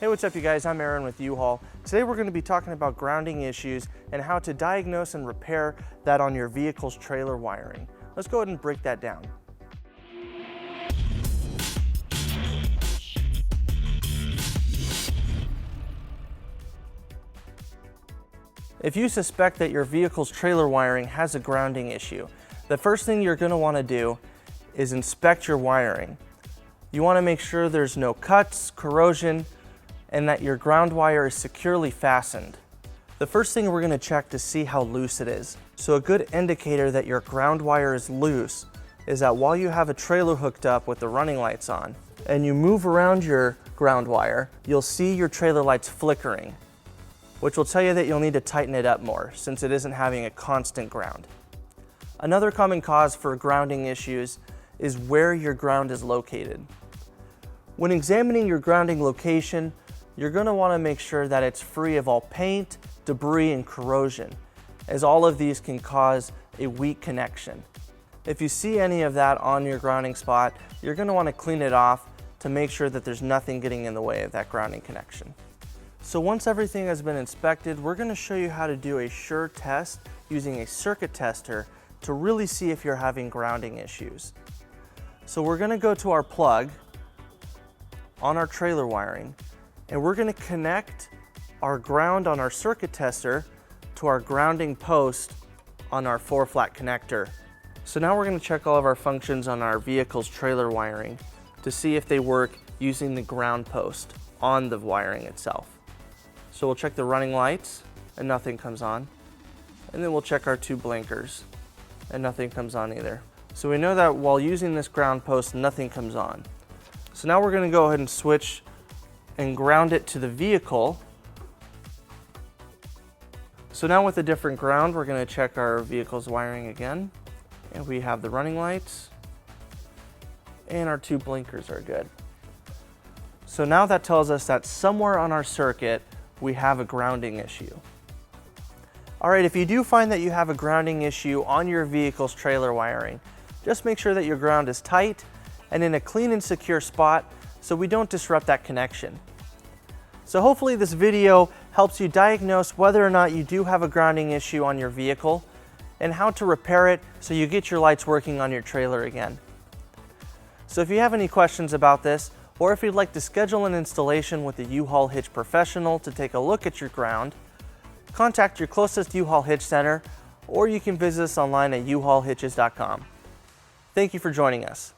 Hey, what's up you guys? I'm Aaron with U-Haul. Today we're going to be talking about grounding issues and how to diagnose and repair that on your vehicle's trailer wiring. Let's go ahead and break that down. If you suspect that your vehicle's trailer wiring has a grounding issue, the first thing you're going to want to do is inspect your wiring. You want to make sure there's no cuts, corrosion, and that your ground wire is securely fastened. The first thing we're going to check to see how loose it is. So a good indicator that your ground wire is loose is that while you have a trailer hooked up with the running lights on and you move around your ground wire, you'll see your trailer lights flickering, which will tell you that you'll need to tighten it up more since it isn't having a constant ground. Another common cause for grounding issues is where your ground is located. When examining your grounding location, you're going to want to make sure that it's free of all paint, debris, and corrosion, as all of these can cause a weak connection. If you see any of that on your grounding spot, you're going to want to clean it off to make sure that there's nothing getting in the way of that grounding connection. So once everything has been inspected, we're going to show you how to do a sure test using a circuit tester to really see if you're having grounding issues. So we're going to go to our plug on our trailer wiring, and we're going to connect our ground on our circuit tester to our grounding post on our 4-flat connector. So now we're going to check all of our functions on our vehicle's trailer wiring to see if they work using the ground post on the wiring itself. So we'll check the running lights and nothing comes on. And then we'll check our 2 blinkers and nothing comes on either. So we know that while using this ground post, nothing comes on. So now we're going to go ahead and switch and ground it to the vehicle. So now with a different ground, we're going to check our vehicle's wiring again. And we have the running lights and our 2 blinkers are good. So now that tells us that somewhere on our circuit, we have a grounding issue. All right, if you do find that you have a grounding issue on your vehicle's trailer wiring, just make sure that your ground is tight and in a clean and secure spot so we don't disrupt that connection. So hopefully this video helps you diagnose whether or not you do have a grounding issue on your vehicle and how to repair it so you get your lights working on your trailer again. So if you have any questions about this, or if you'd like to schedule an installation with a U-Haul Hitch professional to take a look at your ground, contact your closest U-Haul Hitch center, or you can visit us online at uhaulhitches.com. Thank you for joining us.